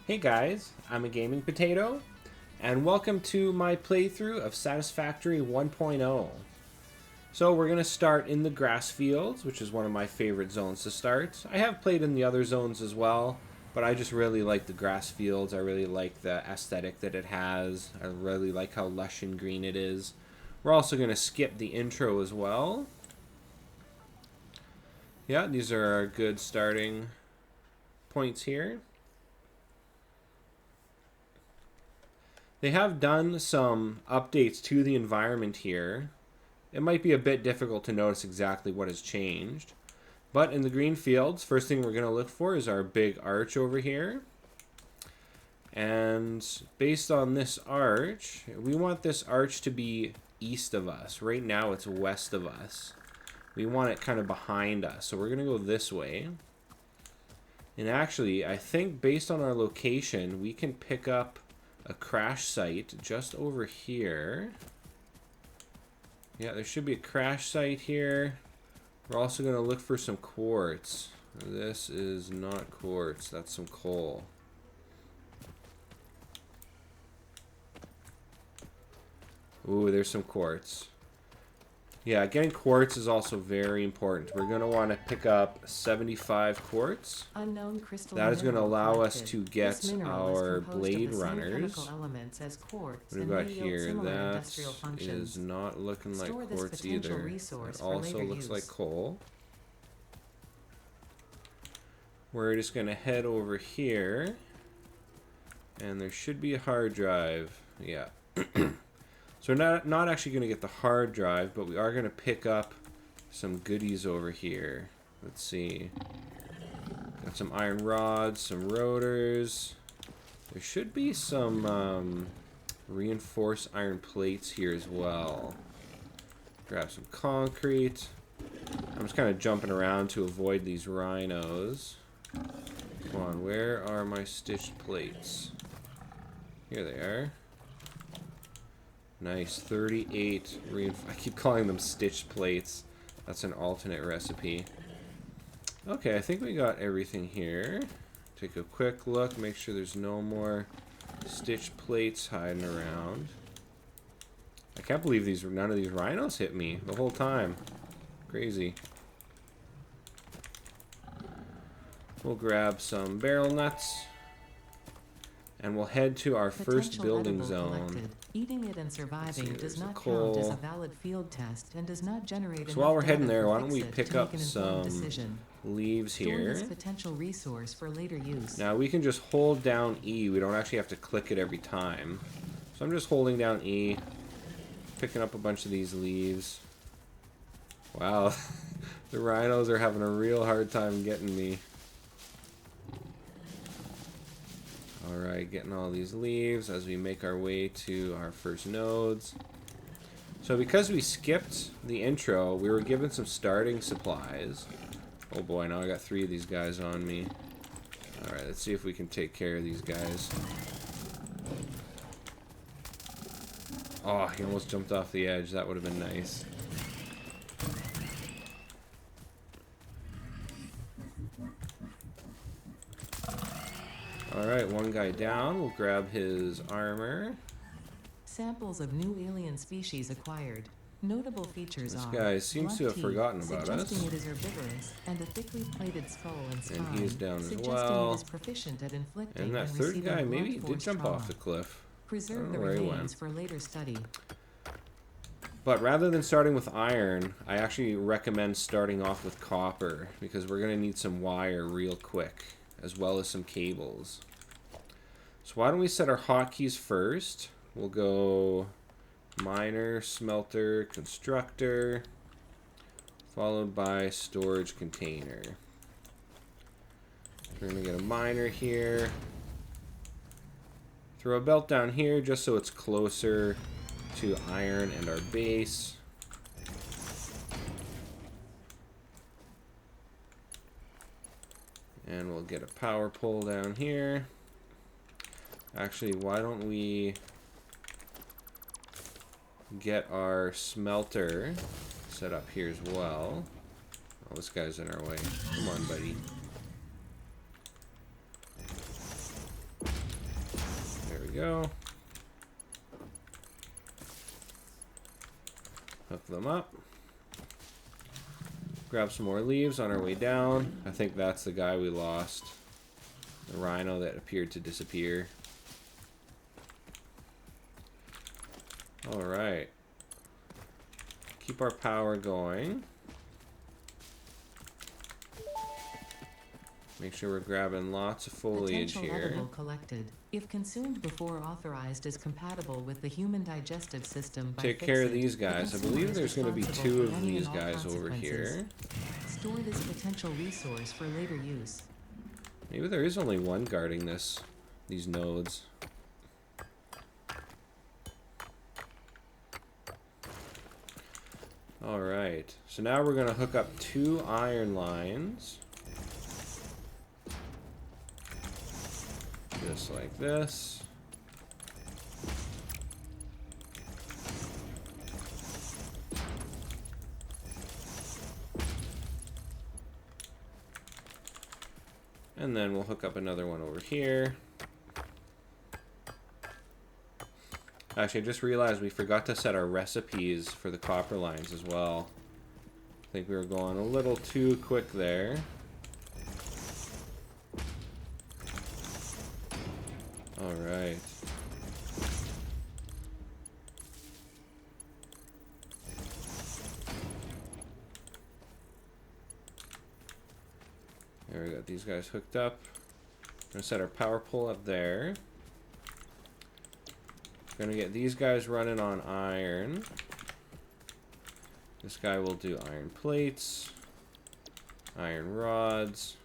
Hey guys, I'm a gaming potato, and welcome to my playthrough of Satisfactory 1.0. So we're going to start in the grass fields, which is one of my favorite zones to start. I have played in the other zones as well, but I just really like the grass fields. I really like the aesthetic that it has. I really like how lush and green it is. We're also going to skip the intro as well. Yeah, these are our good starting points here. They have done some updates to the environment here. It might be a bit difficult to notice exactly what has changed. But in the green fields, first thing we're going to look for is our big arch over here. And based on this arch, we want this arch to be east of us. Right now it's west of us. We want it kind of behind us. So we're going to go this way. And actually, I think based on our location, we can pick up a crash site just over here. Yeah, there should be a crash site here. We're also going to look for some quartz. This is not quartz, that's some coal. Ooh, there's some quartz. Yeah, getting quartz is also very important. We're going to want to pick up 75 quartz. Unknown crystal that is going to allow us collected. to get our blade runners. What do we got here? That is not looking like quartz either. It also looks like coal. We're just going to head over here. And there should be a hard drive. Yeah. So we're not actually going to get the hard drive, but we are going to pick up some goodies over here. Let's see. Got some iron rods, some rotors. There should be some reinforced iron plates here as well. Grab some concrete. I'm just kind of jumping around to avoid these rhinos. Come on, where are my stitched plates? Here they are. Nice, 38 I keep calling them stitched plates. That's an alternate recipe. Okay, I think we got everything here. Take a quick look, make sure there's no more stitched plates hiding around. I can't believe none of these rhinos hit me the whole time. Crazy. We'll grab some barrel nuts. And we'll head to our first building zone. Eating it and surviving does not count as a valid field test and does not generate. So while we're heading there, why don't we pick up some leaves here? Store this potential resource for later use. Now we can just hold down E. We don't actually have to click it every time. So I'm just holding down E, picking up a bunch of these leaves. Wow, the rhinos are having a real hard time getting me. Alright, getting all these leaves as we make our way to our first nodes. So because we skipped the intro, we were given some starting supplies. Oh boy, now I got 3 of these guys on me. Alright, let's see if we can take care of these guys. Oh, he almost jumped off the edge. That would have been nice. Alright, one guy down. We'll grab his armor. Samples of new alien species acquired. Notable features this are guy seems to have forgotten about us. It is herbivorous, and a thickly plated skull and spine, and he's down as well. It is proficient at inflicting and that third guy, maybe he did jump off the cliff. Preserve the remains for later study. But rather than starting with iron, I actually recommend starting off with copper, because we're going to need some wire real quick, as well as some cables. So why don't we set our hotkeys first? We'll go miner, smelter, constructor, followed by storage container. We're going to get a miner here. Throw a belt down here just so it's closer to iron and our base. And we'll get a power pole down here. Actually, why don't we get our smelter set up here as well. Oh, this guy's in our way. Come on, buddy. we go. Hook them up. Grab some more leaves on our way down. I think that's the guy we lost. The rhino that appeared to disappear. Alright. Keep our power going. Make sure we're grabbing lots of foliage Potential here. edible collected. If consumed before authorized is compatible with the human digestive system by Take care of fixing, these the guys. I consumer believe is there's going to be responsible 2 for of any these and all guys over consequences. here. Store this potential resource for later use. Maybe there is only one guarding these nodes. Alright, so now we're going to hook up 2 iron lines. Just like this. And then we'll hook up another one over here. Actually, I just realized we forgot to set our recipes for the copper lines as well. I think we were going a little too quick there. Alright. There we got these guys hooked up. I'm gonna set our power pole up there. Gonna get these guys running on iron. This guy will do iron plates, iron rods.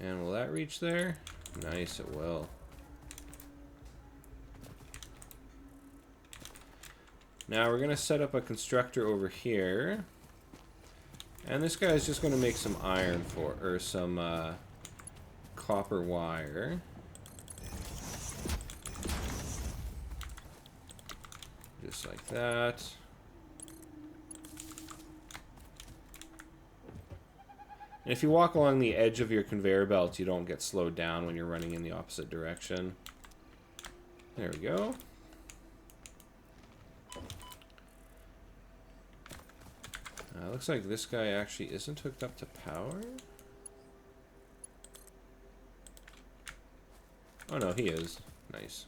And will that reach there? Nice, it will. Now we're gonna set up a constructor over here. And this guy is just gonna make some iron or some copper wire. Just like that. And if you walk along the edge of your conveyor belt, you don't get slowed down when you're running in the opposite direction. There we go. Looks like this guy actually isn't hooked up to power. Oh no, he is. Nice.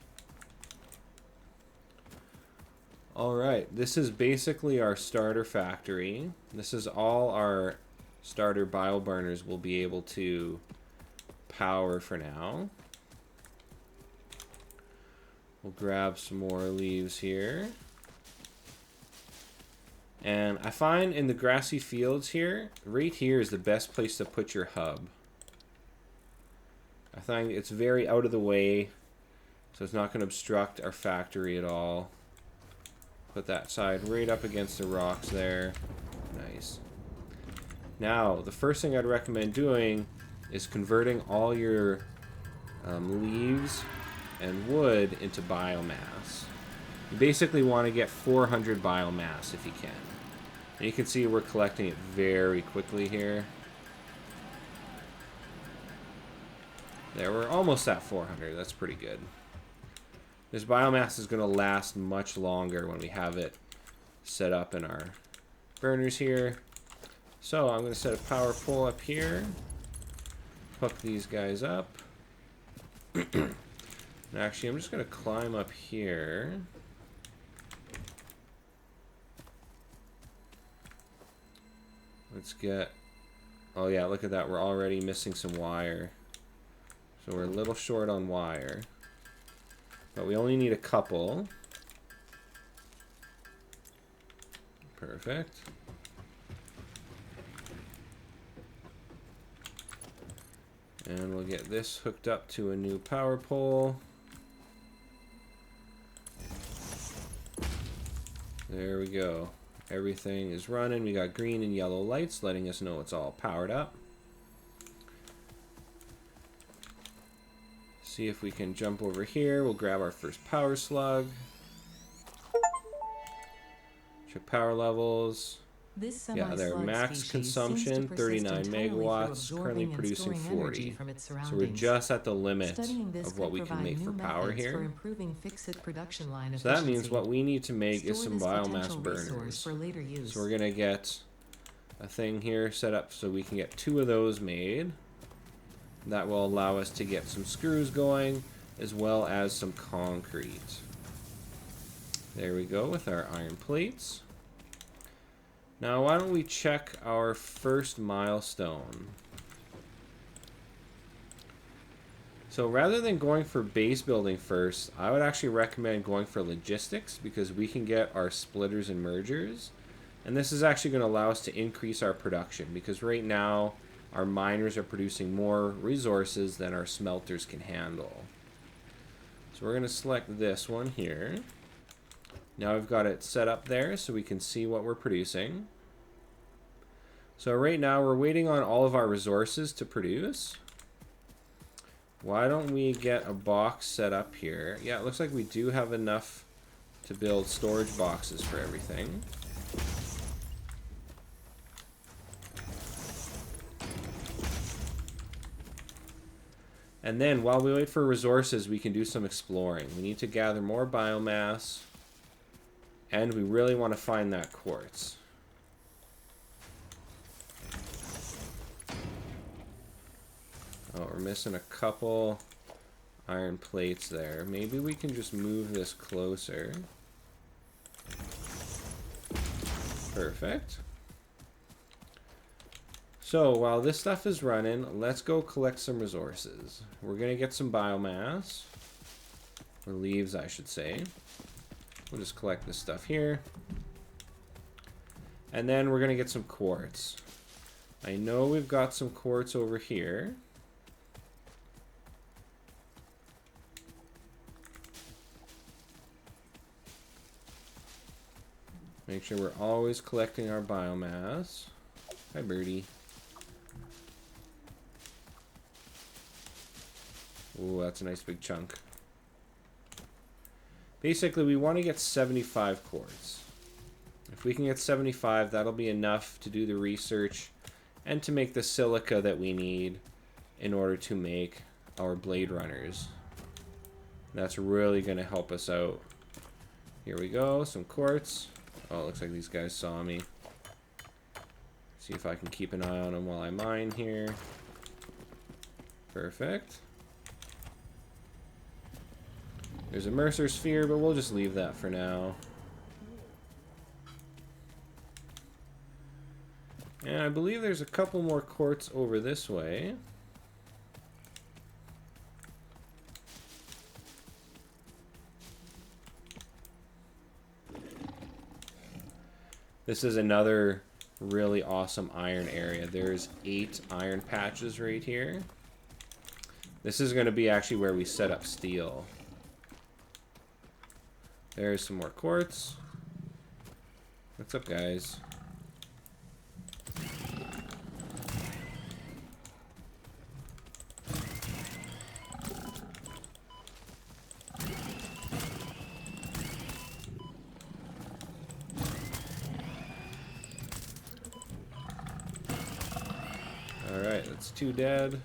Alright, this is basically our starter factory. This is all our starter bioburners will be able to power for now. We'll grab some more leaves here. And I find in the grassy fields here, right here is the best place to put your hub. I find it's very out of the way, so it's not going to obstruct our factory at all. Put that side right up against the rocks there. Nice. Now, the first thing I'd recommend doing is converting all your leaves and wood into biomass. You basically want to get 400 biomass if you can. And you can see we're collecting it very quickly here. There, we're almost at 400. That's pretty good. This biomass is going to last much longer when we have it set up in our burners here. So I'm going to set a power pole up here. Hook these guys up. And actually, I'm just going to climb up here. Let's get... Oh yeah, look at that. We're already missing some wire. So we're a little short on wire. But we only need a couple. Perfect. And we'll get this hooked up to a new power pole. There we go. Everything is running. We got green and yellow lights letting us know it's all powered up. See if we can jump over here. We'll grab our first power slug. Check power levels. This Yeah, their semi-slug max species consumption, seems to persist 39 entirely through megawatts, currently absorbing and producing storing energy 40. from its So we're surroundings. just at the limit Studying this of what could we can provide make for new power methods for here. improving fixed production line So that efficiency. means what we need to make is Store some this biomass potential resource burners. for later use. So we're going to get a thing here set up so we can get 2 of those made. That will allow us to get some screws going, as well as some concrete. There we go with our iron plates. Now why don't we check our first milestone. So rather than going for base building first, I would actually recommend going for logistics, because we can get our splitters and mergers. And this is actually going to allow us to increase our production, because right now our miners are producing more resources than our smelters can handle. So we're going to select this one here. Now we've got it set up there so we can see what we're producing. So right now we're waiting on all of our resources to produce. Why don't we get a box set up here? Yeah, it looks like we do have enough to build storage boxes for everything. And then while we wait for resources, we can do some exploring. We need to gather more biomass, and we really want to find that quartz. Oh, we're missing a couple iron plates there. Maybe we can just move this closer. Perfect. So while this stuff is running, let's go collect some resources. We're going to get some biomass. Or leaves, I should say. We'll just collect this stuff here. And then we're going to get some quartz. I know we've got some quartz over here. Make sure we're always collecting our biomass. Hi, birdie. Ooh, that's a nice big chunk. Basically, we want to get 75 quartz. If we can get 75, that'll be enough to do the research and to make the silica that we need in order to make our blade runners. That's really going to help us out. Here we go, some quartz. Oh, it looks like these guys saw me. See if I can keep an eye on them while I mine here. Perfect. There's a Mercer sphere, but we'll just leave that for now. And I believe there's a couple more quartz over this way. This is another really awesome iron area. There's 8 iron patches right here. This is going to be actually where we set up steel. There's some more quartz. What's up, guys? Alright, that's 2 dead.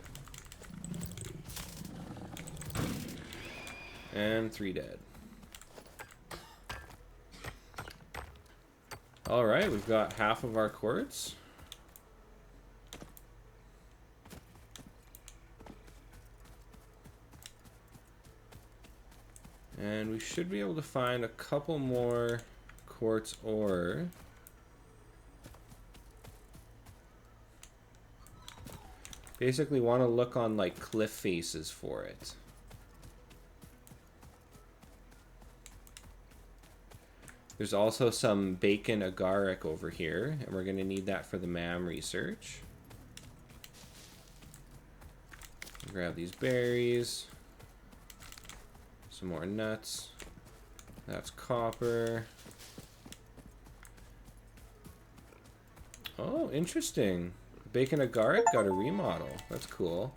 And 3 dead. Alright, we've got half of our quartz. And we should be able to find a couple more quartz ore. Basically want to look on like cliff faces for it. There's also some bacon agaric over here, and we're going to need that for the MAM research. Grab these berries. Some more nuts. That's copper. Oh, interesting. Bacon agaric got a remodel. That's cool.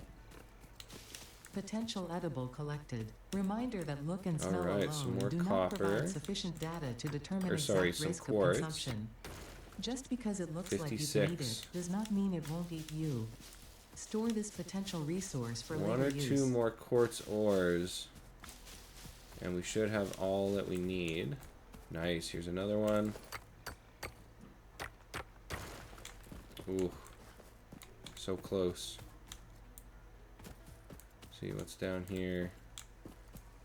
Potential edible collected. Reminder that look and smell Alright, some alone more do not copper. provide sufficient data to determine Or sorry, exact some risk quartz. of consumption. Just because it looks like you need 56. it does not mean it won't eat you. Store this potential resource for One later or use. two more quartz ores. And we should have all that we need. Nice. Here's another one. Ooh. So close. See what's down here.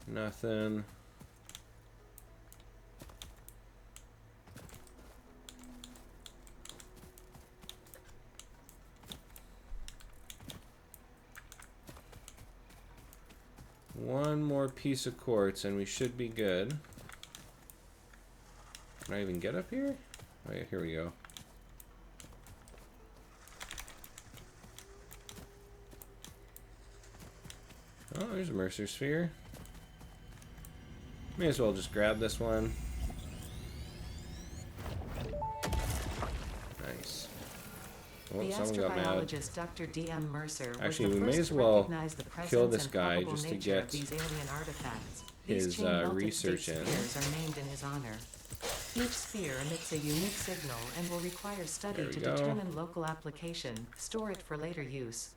Nothing. One more piece of quartz and we should be good. Can I even get up here? Oh yeah, here we go. Oh, there's a Mercer sphere. May as well just grab this one. Nice. Oh, The someone got mad. astrobiologist Dr. D.M. Mercer was Actually, the we may first as to well recognize the kill presence this and guy probable just to nature of get these alien artifacts. his, These chain-melted research state in. spheres are named in his honor. Each sphere emits a unique signal and will require study There we to go. determine local application. Store it for later use.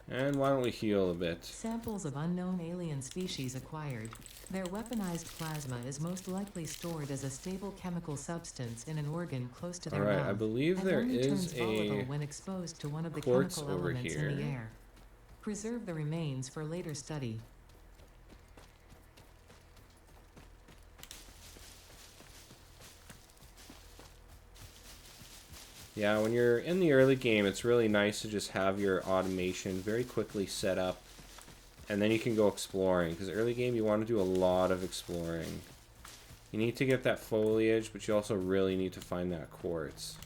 And why don't we heal a bit? Samples of unknown alien species acquired. Their weaponized plasma is most likely stored as a stable chemical substance in an organ close to their Alright, mouth, I believe and there only is turns volatile a when exposed to one of the quartz chemical over elements in the here. air. Preserve the remains for later study. Yeah, when you're in the early game, it's really nice to just have your automation very quickly set up. And then you can go exploring. Because early game, you want to do a lot of exploring. You need to get that foliage, but you also really need to find that quartz.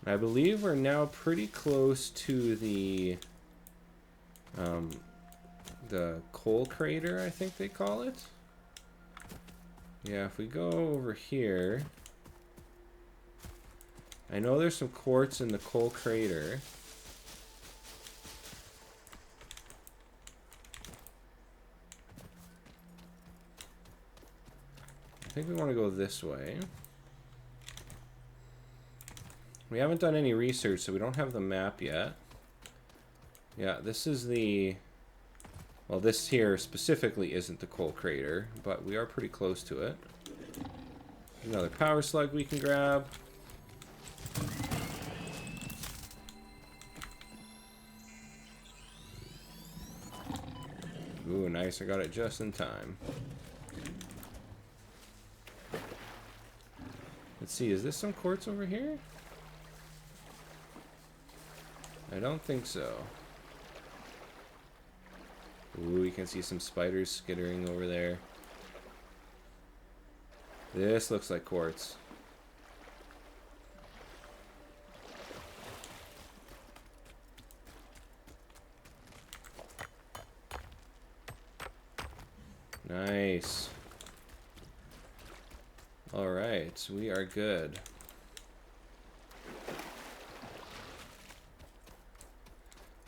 I believe we're now pretty close to the coal crater, I think they call it. Yeah, if we go over here, I know there's some quartz in the coal crater. I think we want to go this way. We haven't done any research, so we don't have the map yet. Yeah, this is the... Well, this here specifically isn't the coal crater, but we are pretty close to it. Another power slug we can grab. Ooh, nice. I got it just in time. Let's see, is this some quartz over here? I don't think so. Ooh, you can see some spiders skittering over there. This looks like quartz. Nice. Alright, we are good.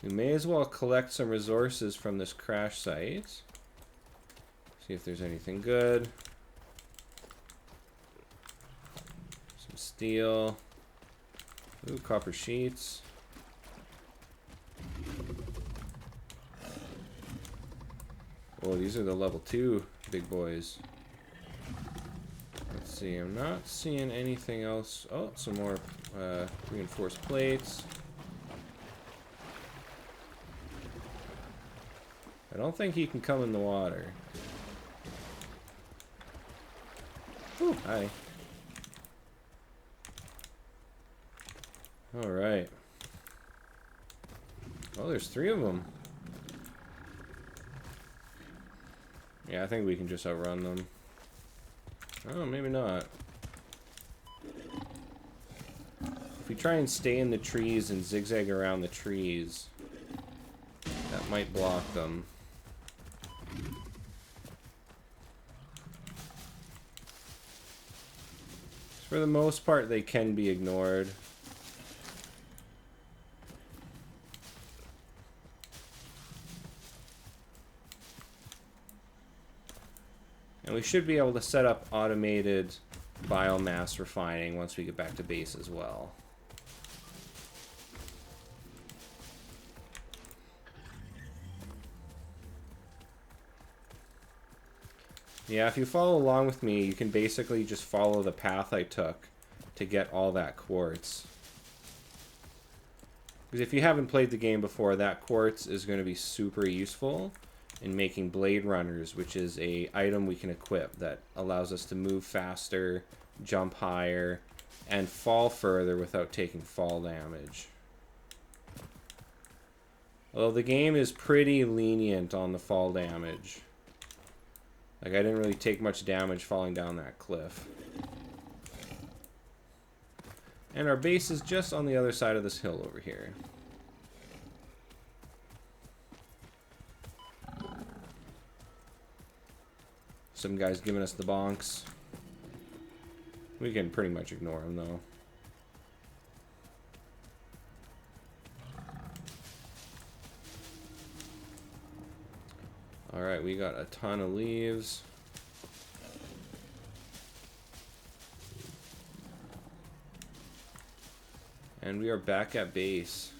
We may as well collect some resources from this crash site. See if there's anything good. Some steel. Ooh, copper sheets. Oh, these are the level 2 big boys. Let's see, I'm not seeing anything else. Oh, some more reinforced plates. I don't think he can come in the water. Whew, hi. Alright. Oh, there's 3 of them. Yeah, I think we can just outrun them. Oh, maybe not. If we try and stay in the trees and zigzag around the trees, that might block them. For the most part, they can be ignored. And we should be able to set up automated biomass refining once we get back to base as well. Yeah, if you follow along with me, you can basically just follow the path I took to get all that quartz. Because if you haven't played the game before, that quartz is going to be super useful in making blade runners, which is a item we can equip that allows us to move faster, jump higher, and fall further without taking fall damage. Although the game is pretty lenient on the fall damage. Like, I didn't really take much damage falling down that cliff. And our base is just on the other side of this hill over here. Some guy's giving us the bonks. We can pretty much ignore him, though. Alright, we got a ton of leaves. And we are back at base.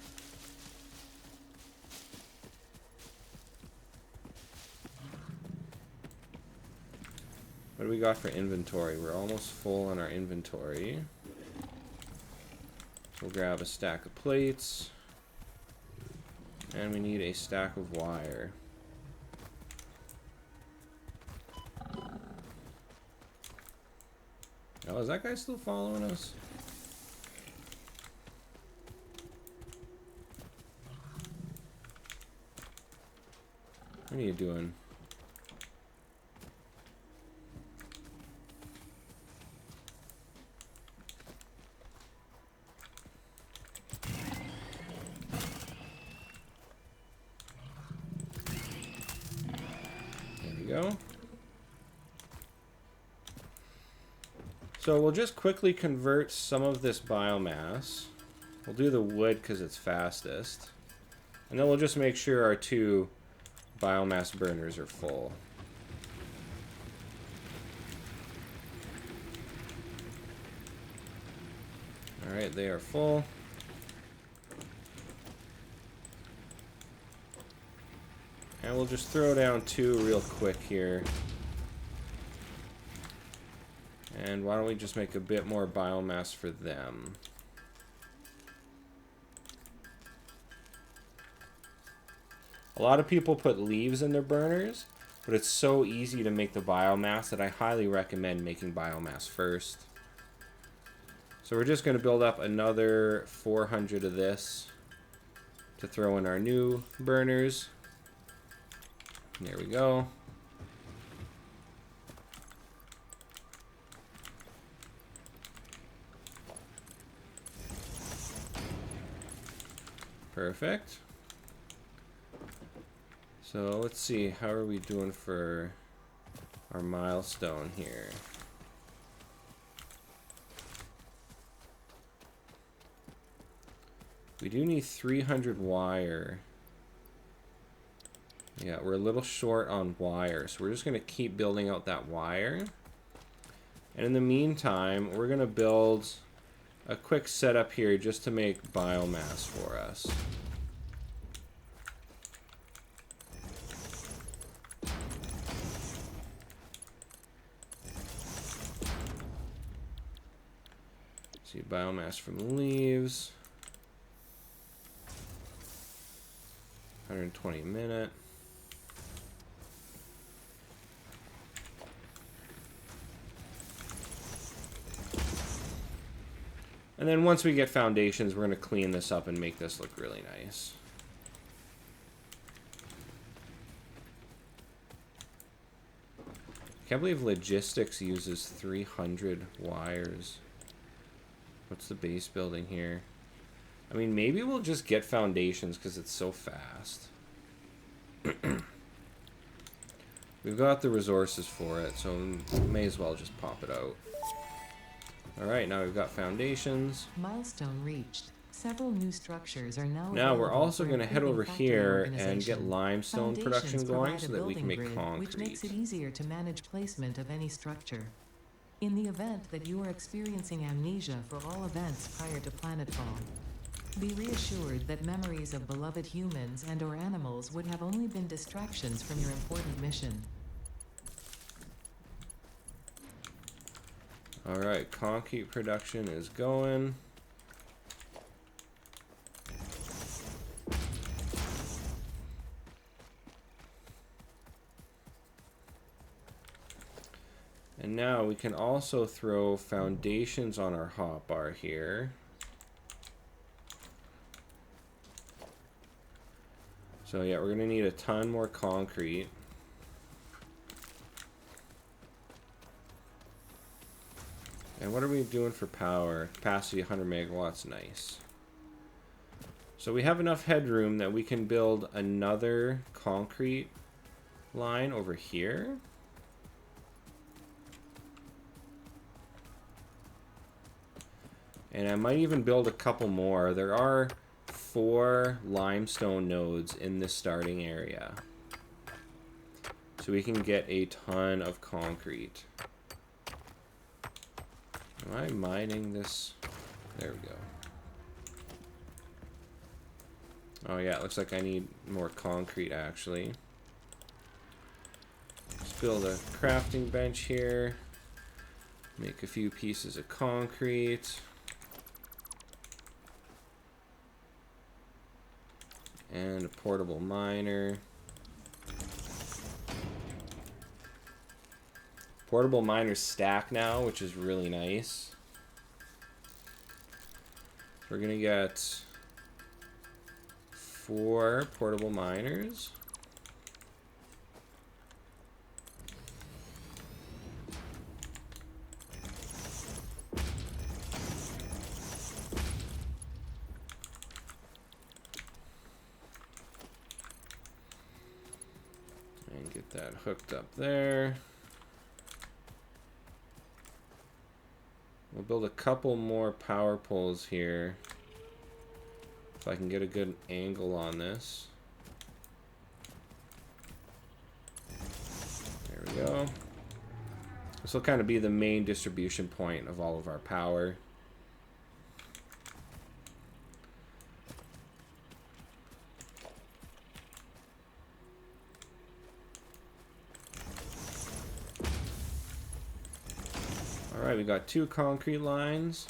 What do we got for inventory? We're almost full on our inventory. So we'll grab a stack of plates. And we need a stack of wire. Oh, is that guy still following us? What are you doing? There we go. So we'll just quickly convert some of this biomass. We'll do the wood because it's fastest. And then we'll just make sure our 2 biomass burners are full. Alright, they are full. And we'll just throw down 2 real quick here. And why don't we just make a bit more biomass for them? A lot of people put leaves in their burners, but it's so easy to make the biomass that I highly recommend making biomass first. So we're just going to build up another 400 of this to throw in our new burners. There we go. Perfect. So let's see, how are we doing for our milestone here? We do need 300 wire. Yeah, we're a little short on wire, so we're just going to keep building out that wire. And in the meantime, we're going to build a quick setup here just to make biomass for us. See, biomass from leaves. 120 a minute. And then once we get foundations, we're going to clean this up and make this look really nice. Can't believe logistics uses 300 wires. What's the base building here? I mean, maybe we'll just get foundations because it's so fast. We've got the resources for it, so we may as well just pop it out. Alright, now we've got foundations. Milestone reached. Several new structures are now Now we're available also for going to head improving over factory here and get organization. limestone Foundations production going provide so a that we can building make grid, which makes concrete. it easier to manage placement of any structure. In the event that you are experiencing amnesia for all events prior to planetfall, be reassured that memories of beloved humans and/or animals would have only been distractions from your important mission. Alright, concrete production is going. And now we can also throw foundations on our hotbar here. So yeah, we're going to need a ton more concrete. And what are we doing for power? Capacity 100 megawatts, nice. So we have enough headroom that we can build another concrete line over here. And I might even build a couple more. There are 4 limestone nodes in this starting area. So we can get a ton of concrete. Am I mining this? There we go. Oh yeah, it looks like I need more concrete actually. Let's build a crafting bench here. Make a few pieces of concrete. And a portable miner. Portable miners stack now, which is really nice. We're gonna get 4 portable miners. And get that hooked up there. We'll build a couple more power poles here. If I can get a good angle on this. There we go. This will kind of be the main distribution point of all of our power. Alright, we got 2 concrete lines.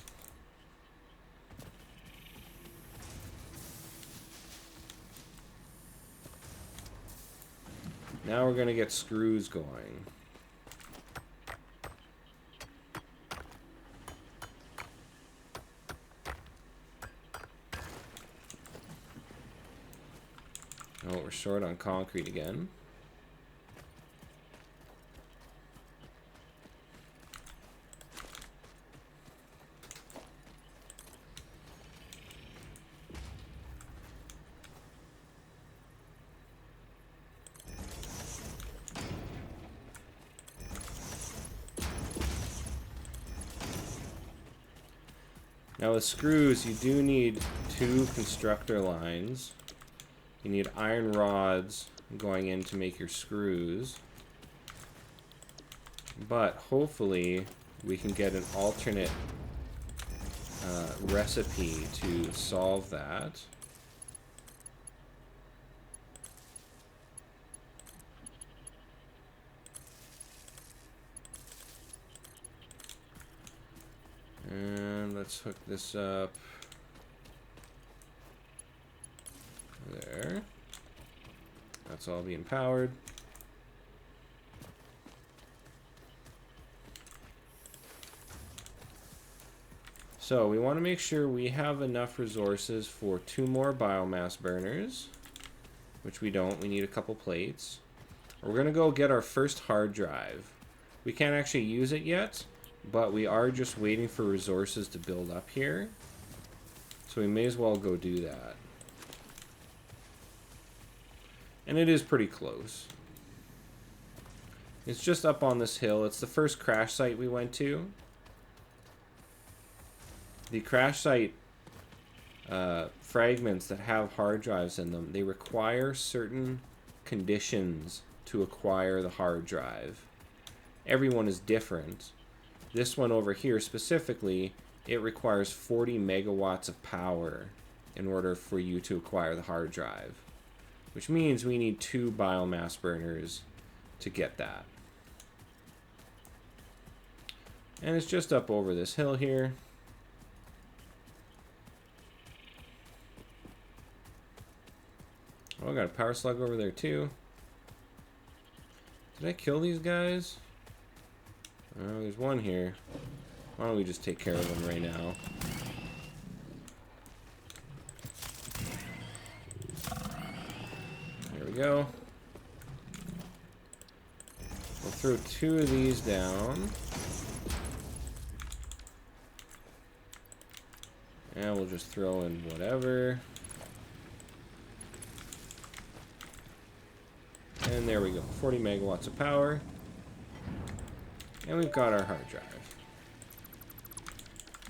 Now we're going to get screws going. Oh, we're short on concrete again. Now with screws, you do need 2 constructor lines. You need iron rods going in to make your screws. But hopefully we can get an alternate recipe to solve that. And let's hook this up there. That's all being powered. So we want to make sure we have enough resources for 2 more biomass burners, which we don't. We need a couple plates. We're going to go get our first hard drive. We can't actually use it yet, but we are just waiting for resources to build up here. So we may as well go do that. And it is pretty close. It's just up on this hill. It's the first crash site we went to. the crash site fragments that have hard drives in them, they require certain conditions to acquire the hard drive. Everyone is different. This one over here specifically, it requires 40 megawatts of power in order for you to acquire the hard drive, which means we need 2 biomass burners to get that. And it's just up over this hill here. Oh, I got a power slug over there too. Did I kill these guys? Oh, there's one here. Why don't we just take care of them right now? There we go. We'll throw 2 of these down. And we'll just throw in whatever. And there we go, 40 megawatts of power. And we've got our hard drive.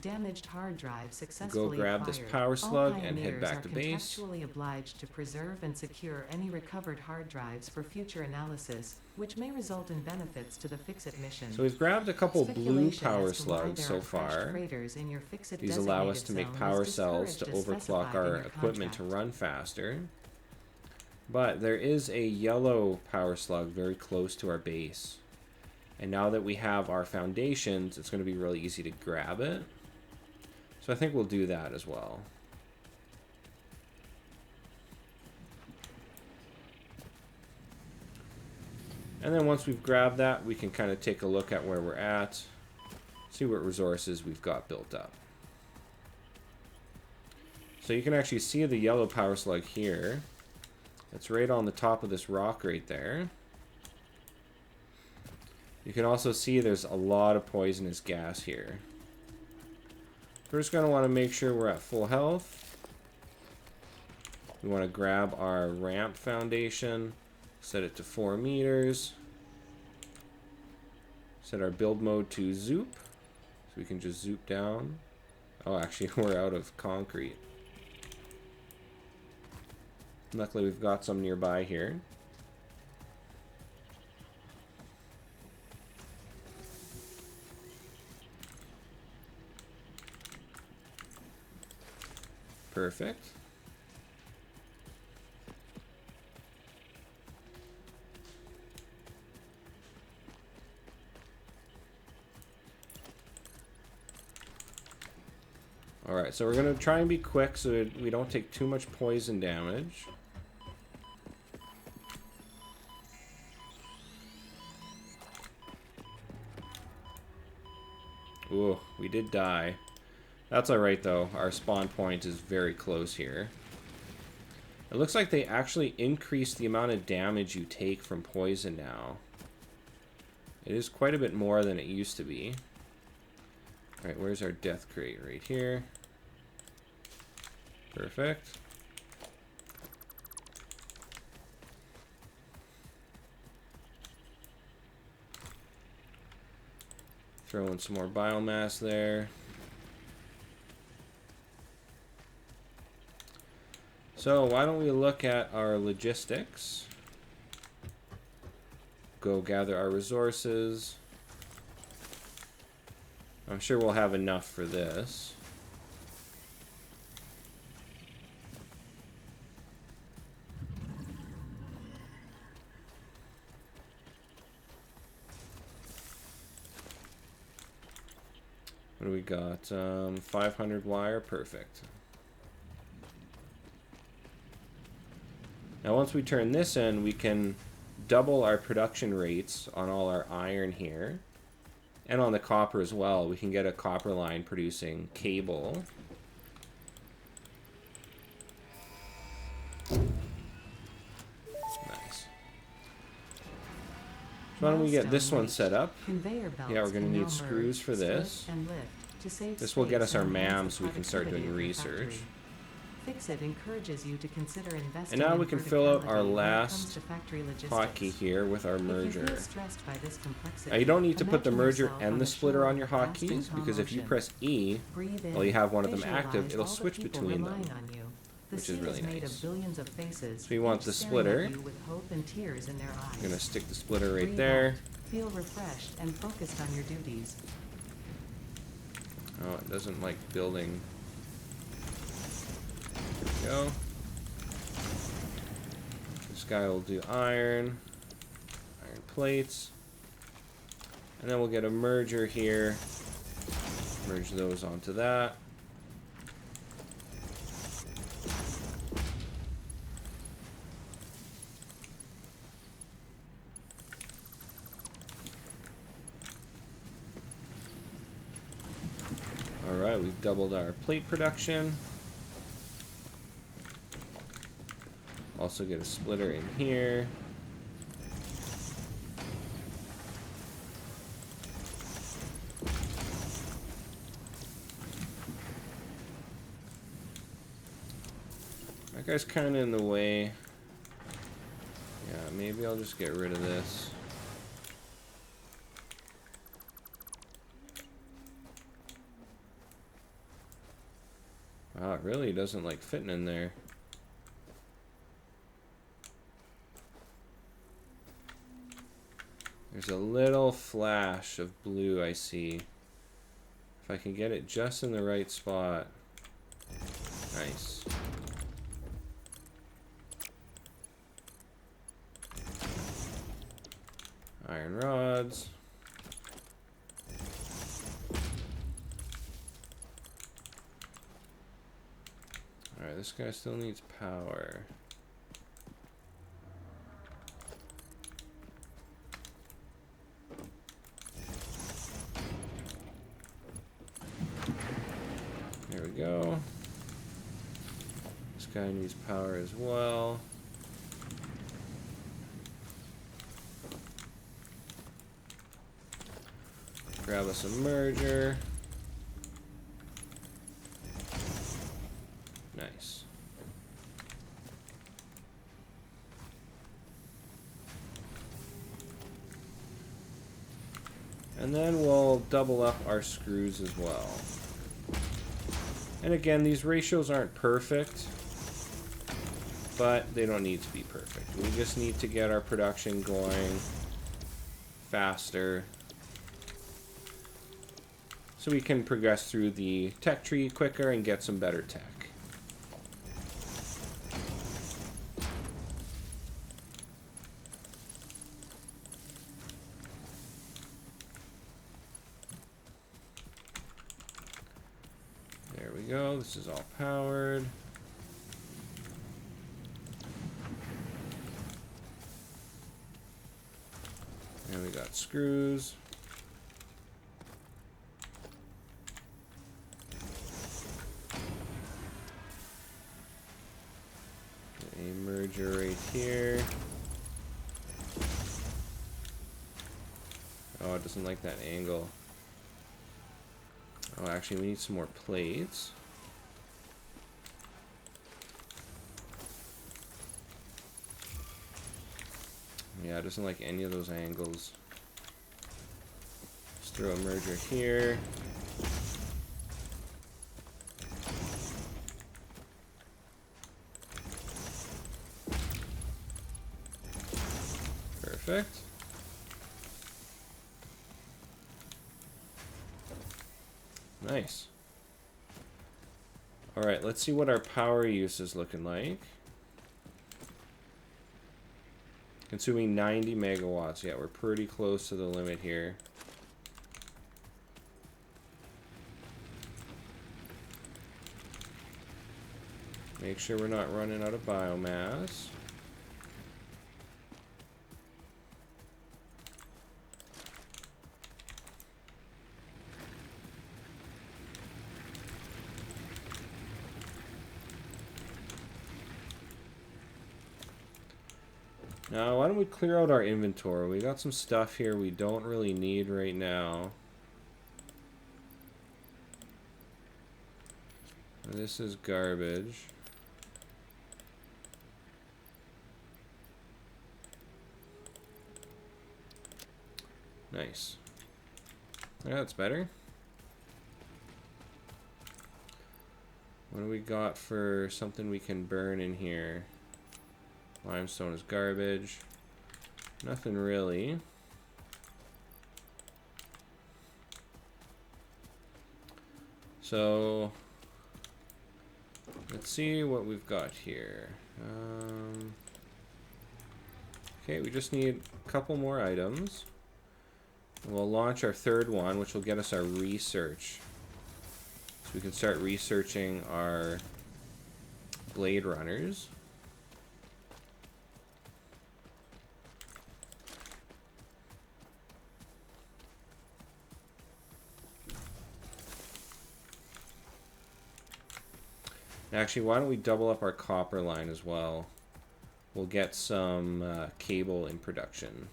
Damaged hard drive successfully Go grab acquired. this power slug All and head back to base. Contractually obliged to preserve and secure any recovered hard drives for future analysis, which may result in benefits to the Fix-It mission. So we've grabbed a couple blue Speculation power as to why slugs there so are crashed far. craters in your Fix-It These allow us designated to make zone power is cells to discouraged as overclock specified our in your equipment to contract. run faster. But there is a yellow power slug very close to our base. And now that we have our foundations, it's going to be really easy to grab it. So I think we'll do that as well. And then once we've grabbed that, we can kind of take a look at where we're at, see what resources we've got built up. So you can actually see the yellow power slug here. It's right on the top of this rock right there. You can also see there's a lot of poisonous gas here. We're just going to want to make sure we're at full health. We want to grab our ramp foundation, set it to 4 meters. Set our build mode to zoop, so we can just zoop down. Oh, actually, we're out of concrete. Luckily, we've got some nearby here. Perfect. Alright, so we're going to try and be quick so we don't take too much poison damage. Ooh, we did die. That's alright though, our spawn point is very close here. It looks like they actually increase the amount of damage you take from poison now. It is quite a bit more than it used to be. Alright, where's our death crate? Right here. Perfect. Throw in some more biomass there. So why don't we look at our logistics? Go gather our resources. I'm sure we'll have enough for this. What do we got? 500 wire, perfect. Now once we turn this in, we can double our production rates on all our iron here. And on the copper as well. We can get a copper line producing cable. Nice. So why don't we get this one set up? Yeah, we're going to need screws for this. This will get us our MAM so we can start doing research. Fix-It encourages you to consider investing And now in we can fill out our verticality when it comes last to factory logistics. hotkey here with our If you merger. feel stressed by this complexity, Now you don't need to put the imagine merger yourself and on the the splitter shore on your of vast and hotkeys, calm because if you ocean. press E Breathe in, while you have one of them active, visualize it'll all the switch people between relying them, on you. The which is sea really is made nice. of billions of faces, So we want each the staring splitter. at you with hope and tears in their eyes. I'm going to stick the splitter right Breathe there. out, feel refreshed and focused on your duties. Oh, it doesn't like building. There we go. This guy will do iron plates. And then we'll get a merger here. Merge those onto that. Alright, we've doubled our plate production. Also get a splitter in here. That guy's kind of in the way. Yeah, maybe I'll just get rid of this. Wow, it really doesn't like fitting in there. There's a little flash of blue I see. If I can get it just in the right spot. Nice. Iron rods. Alright, this guy still needs power. There we go. This guy needs power as well. Grab us a merger. Nice. And then we'll double up our screws as well. And again, these ratios aren't perfect, but they don't need to be perfect. We just need to get our production going faster so we can progress through the tech tree quicker and get some better tech. There we go. This is all powered. And we got screws. A merger right here. Oh, it doesn't like that angle. Oh, actually, we need some more plates. Yeah, it doesn't like any of those angles. Let's throw a merger here. Perfect. Nice. Alright, let's see what our power use is looking like. Consuming 90 megawatts. Yeah, we're pretty close to the limit here. Make sure we're not running out of biomass. Now, why don't we clear out our inventory? We got some stuff here we don't really need right now. This is garbage. Nice. Yeah, that's better. What do we got for something we can burn in here? Limestone is garbage. Nothing really. So let's see what we've got here. Okay, we just need a couple more items. We'll launch our third one, which will get us our research. So we can start researching our Blade Runners. Actually, why don't we double up our copper line as well? We'll get some cable in production.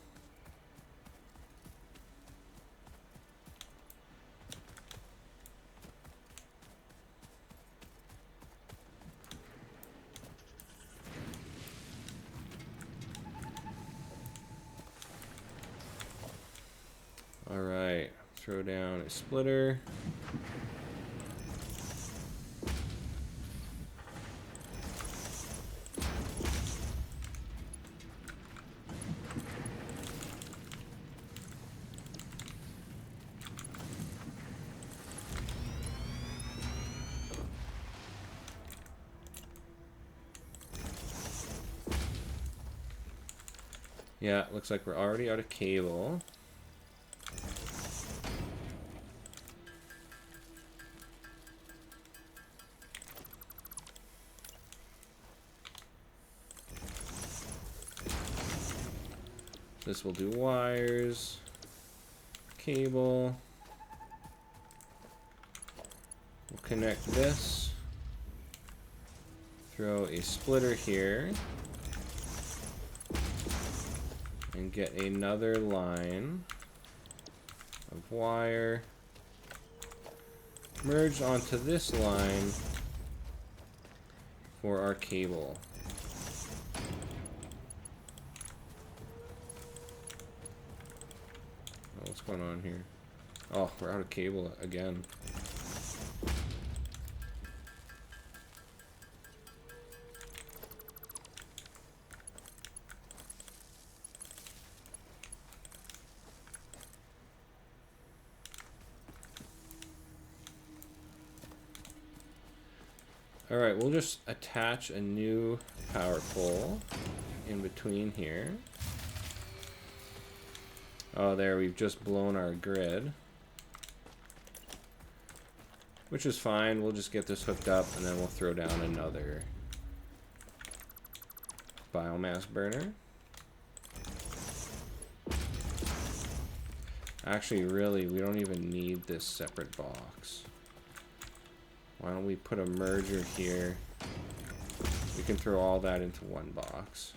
Alright, throw down a splitter. Yeah, looks like we're already out of cable. This will do wires, cable. We'll connect this. Throw a splitter here. And get another line of wire merged onto this line for our cable. Oh, what's going on here? Oh, we're out of cable again. Alright, we'll just attach a new power pole in between here. Oh, there, we've just blown our grid. Which is fine, we'll just get this hooked up and then we'll throw down another biomass burner. Actually, really, we don't even need this separate box. Why don't we put a merger here? We can throw all that into one box.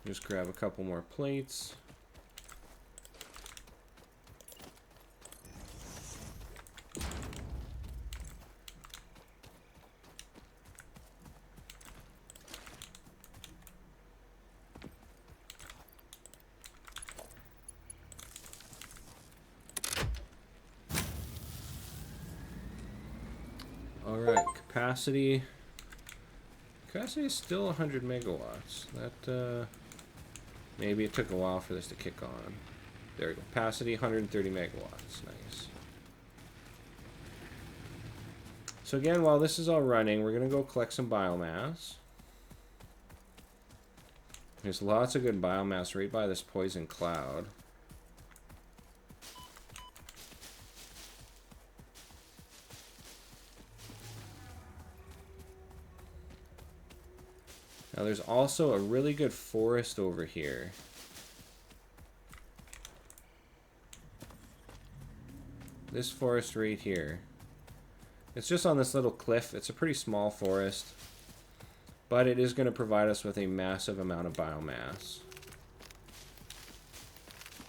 Just grab a couple more plates. Alright, capacity. Capacity is still 100 megawatts. That, maybe it took a while for this to kick on. There we go. Capacity 130 megawatts. Nice. So again, while this is all running, we're going to go collect some biomass. There's lots of good biomass right by this poison cloud. Now there's also a really good forest over here. This forest right here. It's just on this little cliff. It's a pretty small forest, but it is going to provide us with a massive amount of biomass.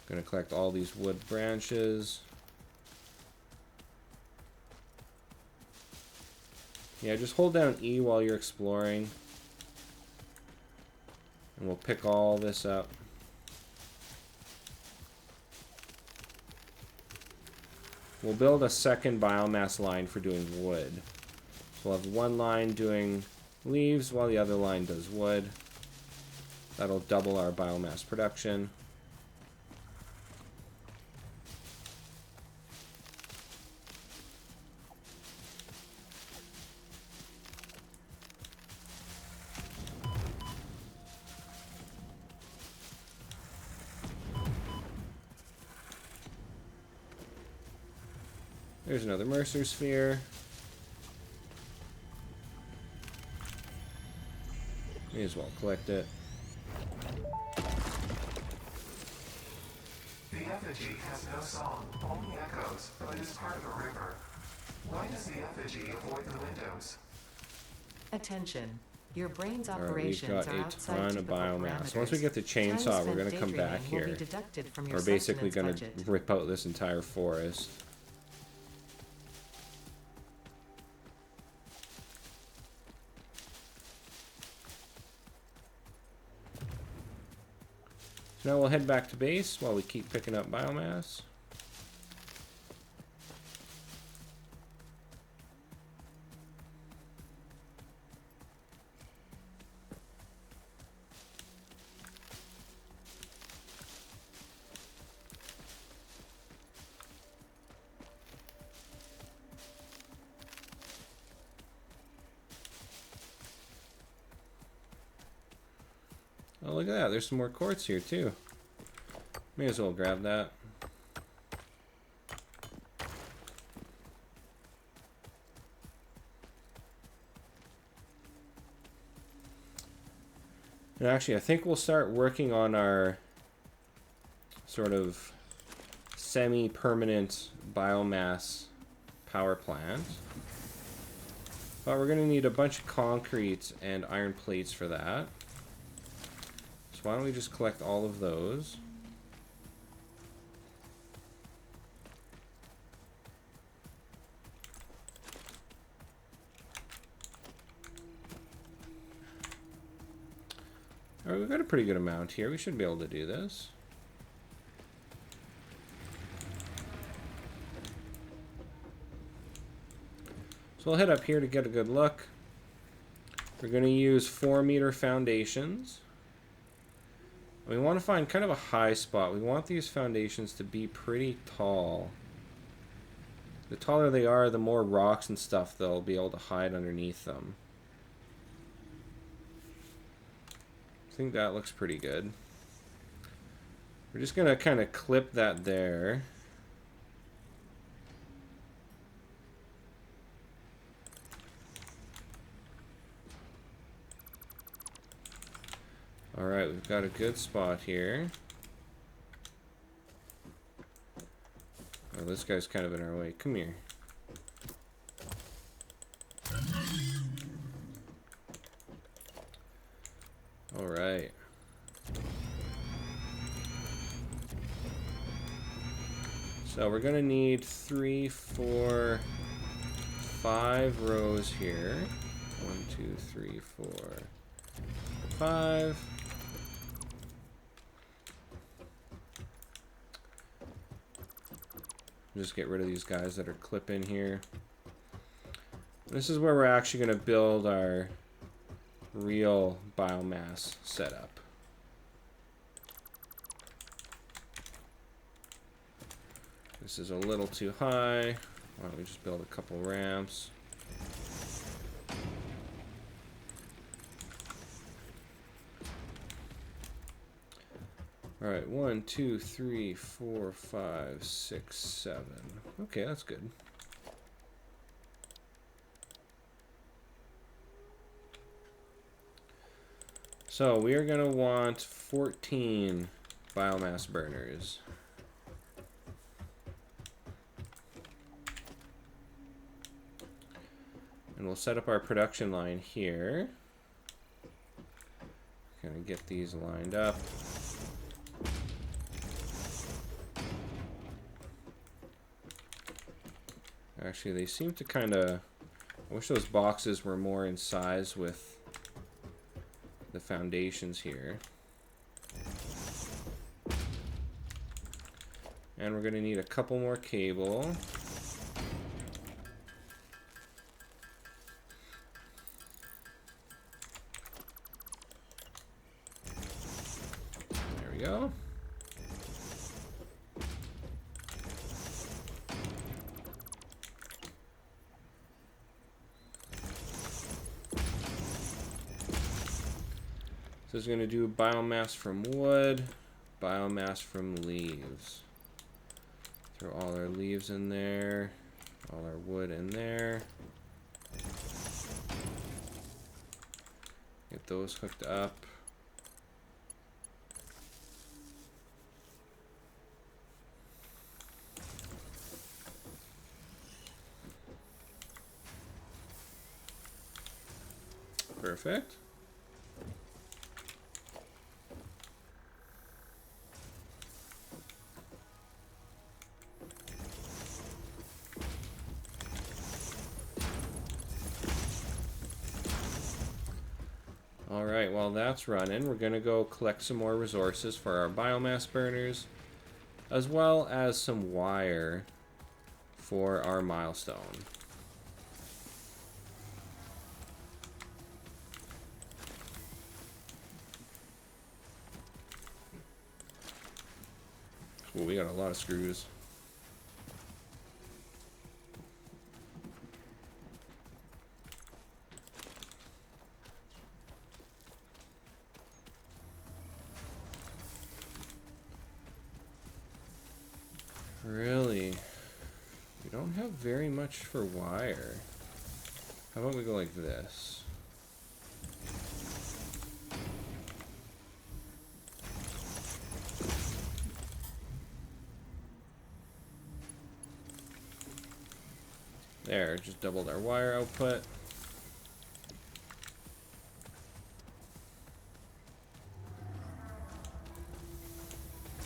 Gonna collect all these wood branches. Yeah, just hold down E while you're exploring. And we'll pick all this up. We'll build a second biomass line for doing wood. So we'll have one line doing leaves while the other line does wood. That'll double our biomass production. There's another Mercer sphere. May as well collect it. The effigy has no song, only echoes, but is part of a river. Why does the effigy avoid the windows? Attention. Your brain's Alright, we've operations got are a outside ton of typical biomass. Once we parameters. get the Time chainsaw, we're spent going to come back daydreaming will be here. deducted from your We're basically sustenance going to budget. rip out this entire forest. So now we'll head back to base while we keep picking up biomass. Oh, look at that. There's some more quartz here, too. May as well grab that. And actually, I think we'll start working on our sort of semi-permanent biomass power plant. But we're going to need a bunch of concrete and iron plates for that. So why don't we just collect all of those? Alright, we've got a pretty good amount here. We should be able to do this. So we'll head up here to get a good look. We're going to use 4-meter foundations. We want to find kind of a high spot. We want these foundations to be pretty tall. The taller they are, the more rocks and stuff they'll be able to hide underneath them. I think that looks pretty good. We're just going to kind of clip that there. Alright, we've got a good spot here. Oh, this guy's kind of in our way. Come here. Alright. So we're gonna need 3, 4, 5 rows here. 1, 2, 3, 4, 5. Just get rid of these guys that are clipping here. This is where we're actually going to build our real biomass setup. This is a little too high. Why don't we just build a couple ramps? Alright, 1, 2, 3, 4, 5, 6, 7. Okay, that's good. So we are going to want 14 biomass burners. And we'll set up our production line here. Gonna get these lined up. Actually, they seem to kind of... I wish those boxes were more in size with the foundations here. And we're going to need a couple more cable. There we go. So it's going to do biomass from wood, biomass from leaves. Throw all our leaves in there, all our wood in there. Get those hooked up. Perfect. Alright, while that's running, we're going to go collect some more resources for our biomass burners, as well as some wire for our milestone. Ooh, we got a lot of screws. Really? We don't have very much for wire. How about we go like this? There, just doubled our wire output.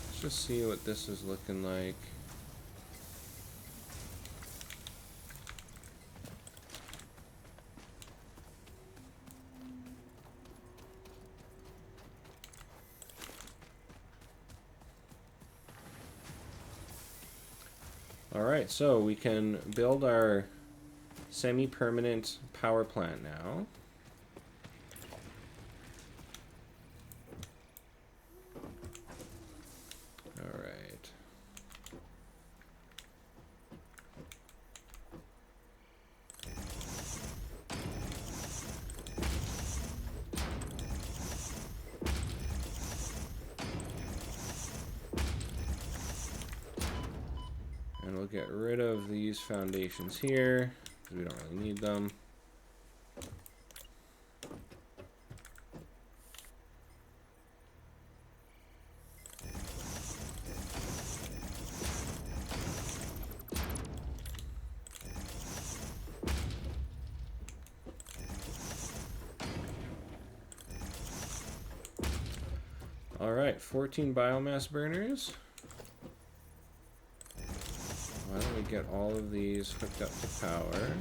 Let's just see what this is looking like. Alright, so we can build our semi-permanent power plant now. Alright. And we'll get rid of these foundations here, because we don't really need them. Alright, 14 biomass burners. Why don't we get all of these hooked up to power?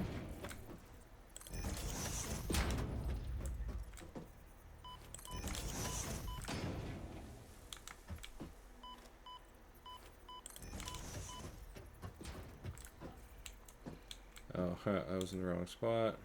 Oh, huh, I was in the wrong spot.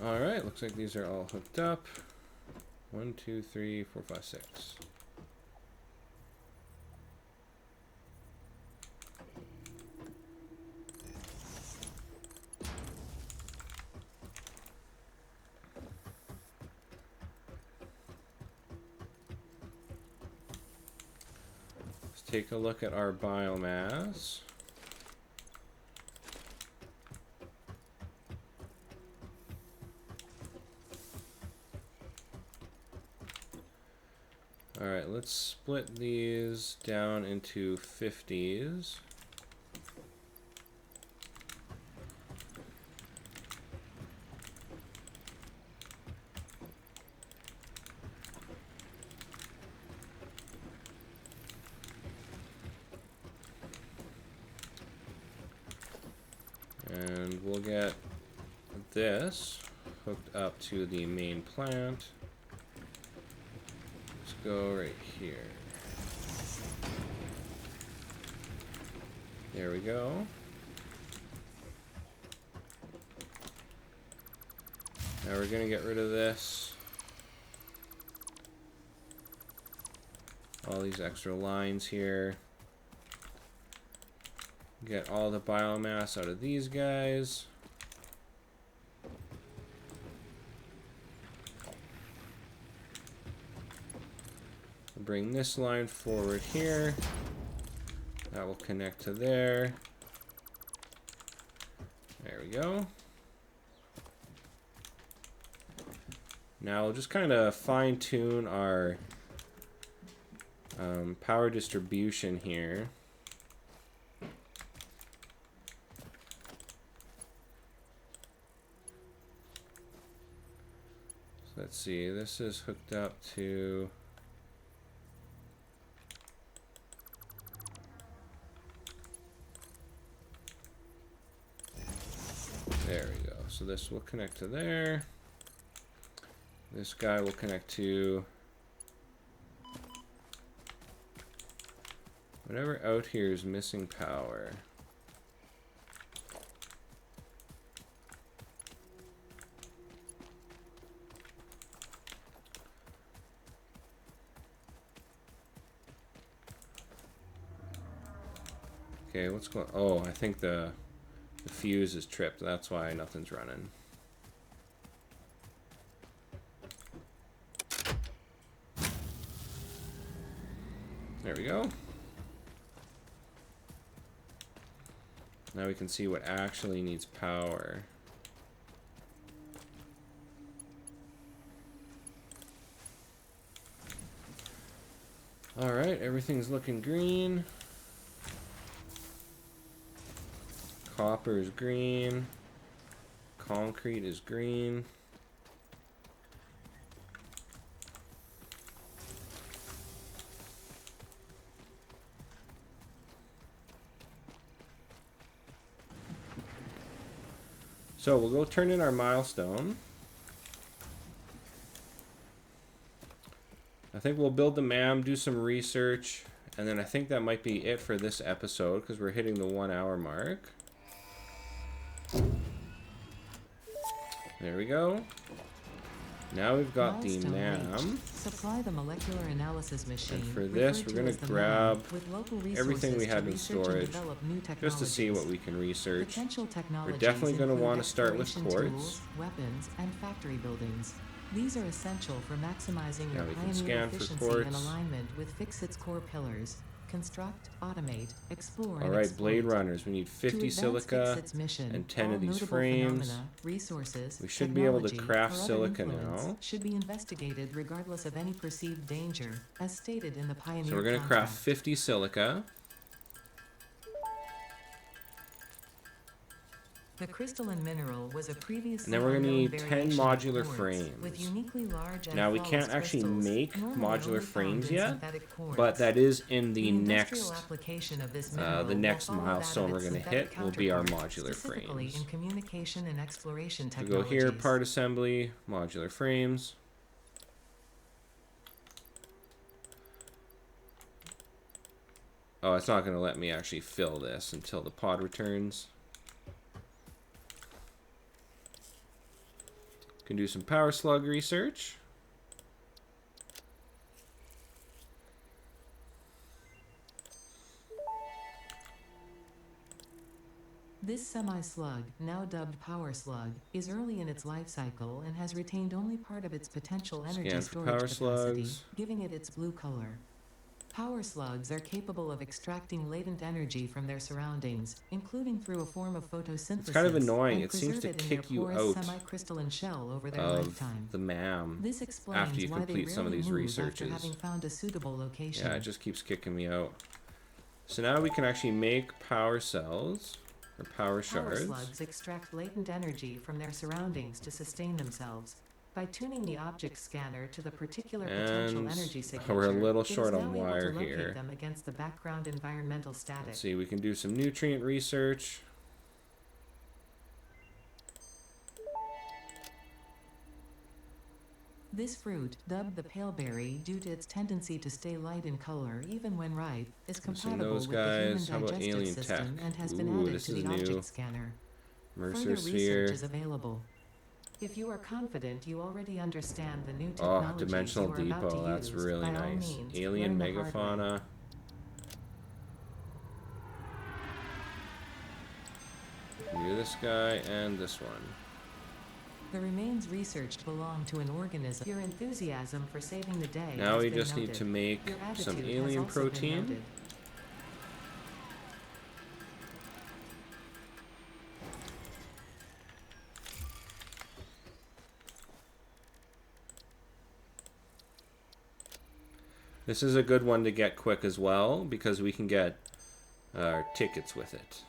Alright, looks like these are all hooked up. 1, 2, 3, 4, 5, 6. take a look at our biomass. Alright, let's split these down into 50s. And we'll get this hooked up to the main plant. Let's go right here. There we go. Now we're gonna get rid of this. All these extra lines here. Get all the biomass out of these guys. Bring this line forward here. That will connect to there. There we go. Now we'll just kind of fine tune our power distribution here. So let's see, this is hooked up to there we go. So this will connect to there. This guy will connect to whatever out here is missing power. Okay, what's going on? Oh, I think the fuse is tripped. That's why nothing's running. There we go. Now we can see what actually needs power. All right, everything's looking green. Copper is green. Concrete is green. So we'll go turn in our milestone. I think we'll build the MAM, do some research, and then I think that might be it for this episode because we're hitting the 1 hour mark. There we go. Now we've got the Milestone MAM. reached. Supply the molecular analysis machine. And for this, referred we're going as to the grab MAM, with local everything we resources had to in research and storage develop new just to see what technologies. we can research. Potential technologies definitely gonna include wanna start with exploration quartz. tools, weapons, and factory buildings. These are essential for maximizing Now your we can pioneer scan for efficiency quartz. and alignment with Fixit's core pillars. Construct, automate, explore, and Alright, exploit. Blade Runners. We need To 50 advance silica Fixit's mission, and 10 all of these notable frames. phenomena, resources, We should be able to technology, craft or other silica influence now. should be investigated regardless of any perceived danger, as stated in the Pioneer So we're going to contract. craft 50 silica. The crystalline mineral was a previously And then we're gonna unknown need 10 variation of modular quartz frames. with uniquely large and Now we flawless can't actually crystals, make normally modular only frames found in yet, synthetic quartz. but that is in the industrial next application of this mineral the will next follow that milestone of we're its going to synthetic hit will be our counterpart, modular specifically frames. in communication and exploration We go technologies. here, part assembly, modular frames. Oh, it's not going to let me actually fill this until the pod returns. Can do some power slug research. This semi-slug, now dubbed power slug, is early in its life cycle and has retained only part of its potential energy Scan for storage power capacity, slugs. giving it its blue color. Power slugs are capable of extracting latent energy from their surroundings, including through a form of photosynthesis, It's kind of annoying. and It seems to preserve it in their kick you porous out semi-crystalline shell over their of lifetime. the MAM This after explains you why they complete some of rarely these move after researches. having found a suitable location. Yeah, it just keeps kicking me out. So now we can actually make power cells, or power Power shards. slugs extract latent energy from their surroundings to sustain themselves. By tuning the object scanner to the particular potential And energy signature, we're a little it is short now on able wire to locate here. them against the background environmental static. Let's see, we can do some nutrient research. This fruit, dubbed the paleberry due to its tendency to stay light in color even when ripe, is We've seen compatible those with the human guys. How about digestive alien system tech? and has been Ooh, added this to is the new. object scanner. Mercer Further sphere. research is available. If you are confident you already understand the new Oh, technologies dimensional you are about depot. to That's use, really by all nice. means, Alien learn the hard way. megafauna. Do this guy and this one. The remains researched belong to an organism. Your enthusiasm for saving the day Now has we been just need noted. to make Your some attitude has alien also been protein. noted. This is a good one to get quick as well because we can get tickets with it.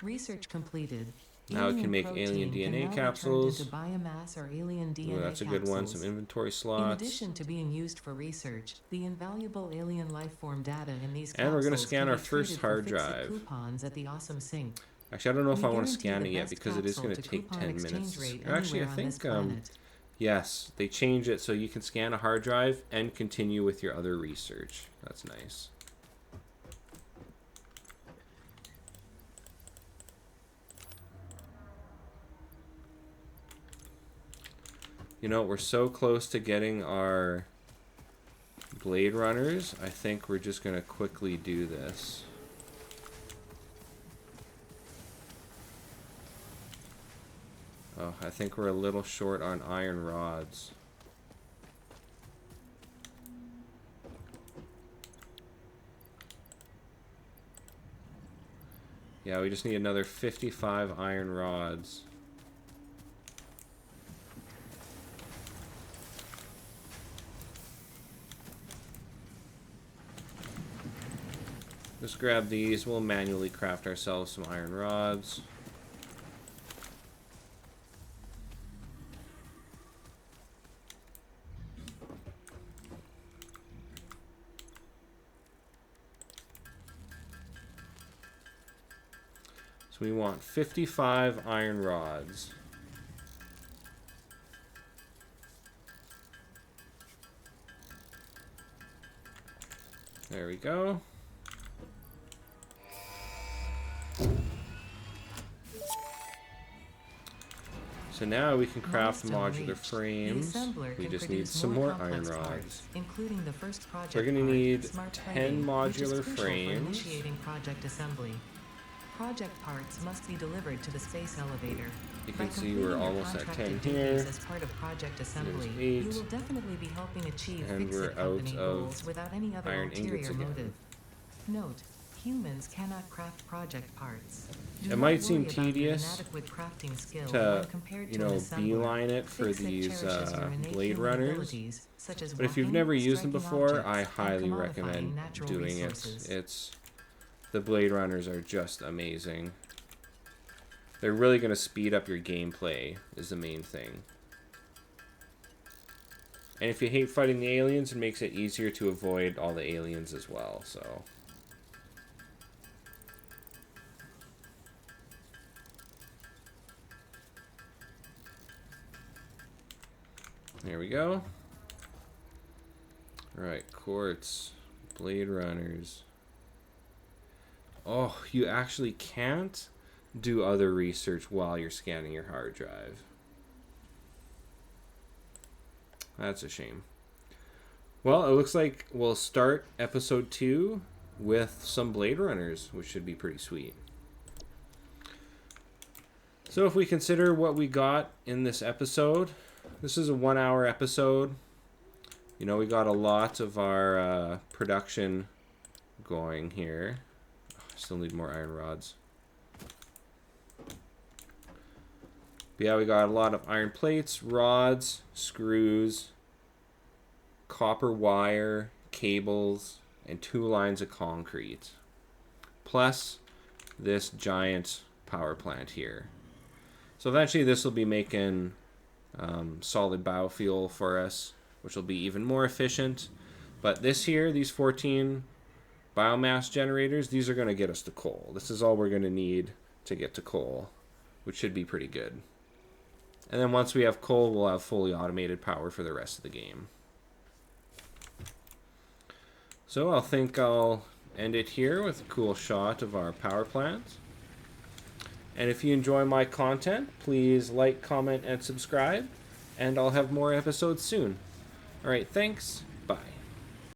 Research completed. Now we can make protein alien can DNA now be capsules. turned into biomass or alien DNA Ooh, that's a good one. Some capsules. inventory In slots. addition to being used for research, the invaluable alien lifeform data in these And we're capsules gonna scan can our be first traded for hard Fix-It drive. coupons at the Awesome Sink. Actually, I don't know if We I want to guarantee scan the it yet best because it is capsule going to to take coupon 10 exchange minutes. rate Actually, I anywhere on this think planet. yes, they change it so you can scan a hard drive and continue with your other research. That's nice. You know, we're so close to getting our Blade Runners. I think we're just going to quickly do this. Oh, I think we're a little short on iron rods. Yeah, we just need another 55 iron rods. Just grab these. We'll manually craft ourselves some iron rods. So we want 55 iron rods. There we go. So now we can craft Milestone modular reached. frames. The assembler We can just need produce some more complex iron parts, rods. including the first project We're gonna part, need smart 10 plating, which is modular crucial for frames. initiating project assembly. Project parts must be delivered to the space elevator. You By can see completing we're your almost at contracted 10 duties here. as part of project assembly, There's you 8. will definitely be helping achieve And we're Fix-It company out of goals without any other iron ingots ulterior again. motive. Note: humans cannot craft project parts. Do It not might seem worry about your tedious inadequate crafting skill to, when compared you to an know, assembler. beeline it for Fix-It these cherishes your innate Blade human Runners. abilities, such as But if you've walking, never used them striking before, objects, I and highly commodifying recommend natural doing resources. it. The Blade Runners are just amazing. They're really going to speed up your gameplay is the main thing. And if you hate fighting the aliens, it makes it easier to avoid all the aliens as well, so. There we go. Alright, quartz. Blade Runners. Oh, you actually can't do other research while you're scanning your hard drive. That's a shame. Well, it looks like we'll start episode 2 with some Blade Runners, which should be pretty sweet. So if we consider what we got in this episode, this is a 1-hour episode. You know, we got a lot of our production going here. Still need more iron rods. But yeah, we got a lot of iron plates, rods, screws, copper wire, cables, and 2 lines of concrete. Plus this giant power plant here. So eventually this will be making solid biofuel for us, which will be even more efficient. But this here, these 14 biomass generators, these are going to get us to coal. This is all we're going to need to get to coal, which should be pretty good. And then once we have coal, we'll have fully automated power for the rest of the game. So I think I'll end it here with a cool shot of our power plant. And if you enjoy my content, please like, comment, and subscribe. And I'll have more episodes soon. Alright, thanks.